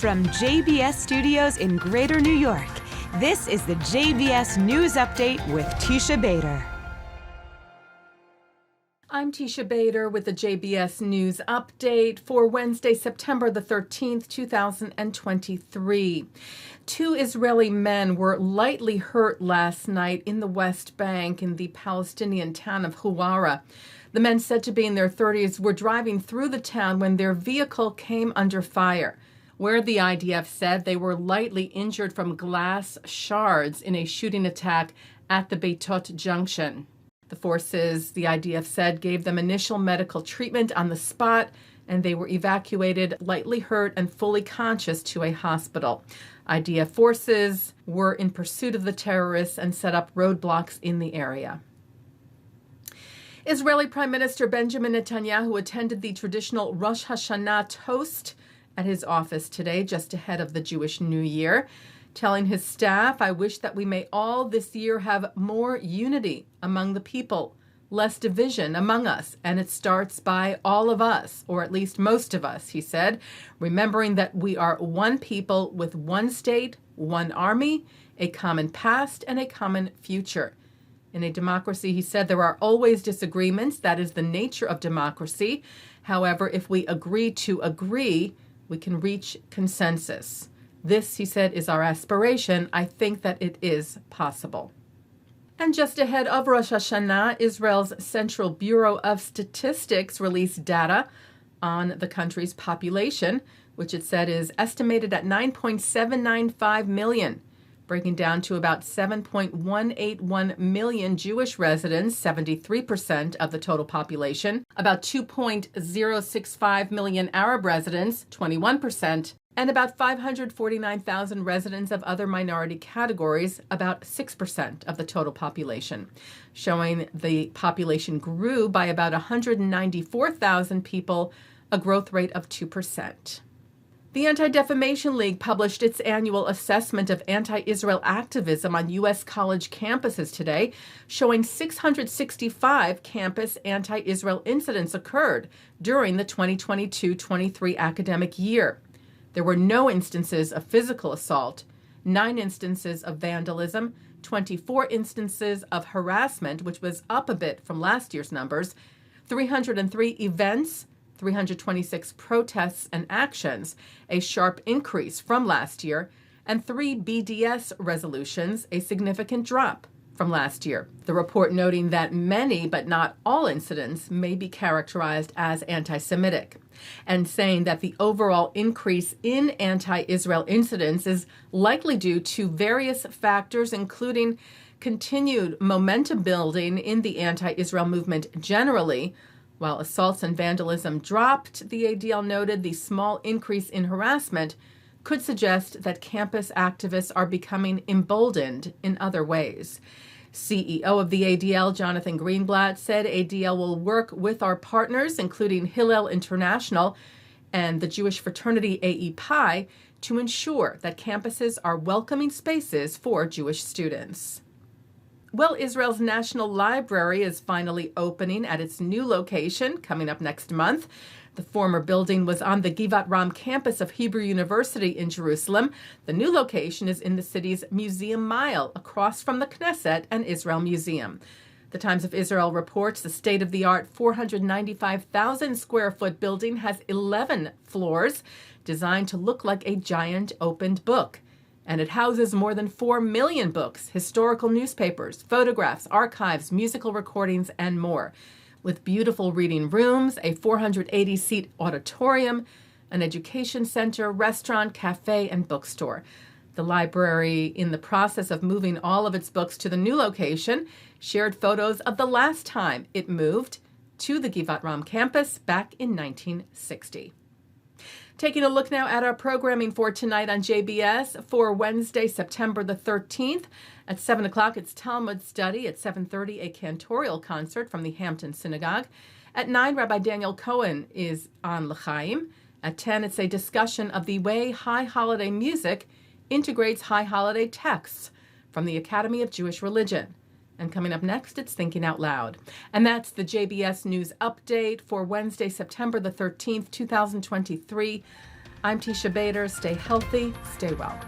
From JBS Studios in Greater New York, this is the JBS News Update with Teisha Bader. I'm Teisha Bader with the JBS News Update for Wednesday, September the 13th, 2023. 2 Israeli men were lightly hurt last night in the West Bank in the Palestinian town of Huwara. The men, said to be in their 30s, were driving through the town when their vehicle came under fire, where the IDF said they were lightly injured from glass shards in a shooting attack at the Beitot junction. The forces, the IDF said, gave them initial medical treatment on the spot, and they were evacuated lightly hurt and fully conscious to a hospital. IDF forces were in pursuit of the terrorists and set up roadblocks in the area. Israeli Prime Minister Benjamin Netanyahu attended the traditional Rosh Hashanah toast at his office today, just ahead of the Jewish New Year, telling his staff, "I wish that we may all this year have more unity among the people, less division among us, and it starts by all of us, or at least most of us," he said, remembering that we are one people with one state, one army, a common past, and a common future. In a democracy, he said, there are always disagreements. That is the nature of democracy. However, if we agree to agree, we can reach consensus. This, he said, is our aspiration. I think that it is possible. And just ahead of Rosh Hashanah, Israel's Central Bureau of Statistics released data on the country's population, which it said is estimated at 9.795 million, breaking down to about 7.181 million Jewish residents, 73% of the total population, about 2.065 million Arab residents, 21%, and about 549,000 residents of other minority categories, about 6% of the total population, showing the population grew by about 194,000 people, a growth rate of 2%. The Anti-Defamation League published its annual assessment of anti-Israel activism on U.S. college campuses today, showing 665 campus anti-Israel incidents occurred during the 2022-23 academic year. There were no instances of physical assault, 9 instances of vandalism, 24 instances of harassment, which was up a bit from last year's numbers, 303 events, 326 protests and actions, a sharp increase from last year, and 3 BDS resolutions, a significant drop from last year. The report noting that many, but not all incidents may be characterized as anti-Semitic, and saying that the overall increase in anti-Israel incidents is likely due to various factors, including continued momentum building in the anti-Israel movement generally. While assaults and vandalism dropped, the ADL noted the small increase in harassment could suggest that campus activists are becoming emboldened in other ways. CEO of the ADL, Jonathan Greenblatt, said ADL will work with our partners, including Hillel International and the Jewish fraternity AEPI, to ensure that campuses are welcoming spaces for Jewish students. Well, Israel's National Library is finally opening at its new location coming up next month. The former building was on the Givat Ram campus of Hebrew University in Jerusalem. The new location is in the city's Museum Mile, across from the Knesset and Israel Museum. The Times of Israel reports the state-of-the-art 495,000 square foot building has 11 floors, designed to look like a giant opened book. And it houses more than 4 million books, historical newspapers, photographs, archives, musical recordings, and more, with beautiful reading rooms, a 480-seat auditorium, an education center, restaurant, cafe, and bookstore. The library, in the process of moving all of its books to the new location, shared photos of the last time it moved to the Givat Ram campus back in 1960. Taking a look now at our programming for tonight on JBS for Wednesday, September the 13th. At 7 o'clock, it's Talmud Study. At 7:30, a Cantorial concert from the Hampton Synagogue. At 9, Rabbi Daniel Cohen is on L'chaim. At 10, it's a discussion of the way high holiday music integrates high holiday texts from the Academy of Jewish Religion. And coming up next, it's Thinking Out Loud. And that's the JBS News Update for Wednesday, September the 13th, 2023. I'm Teisha Bader. Stay healthy, stay well.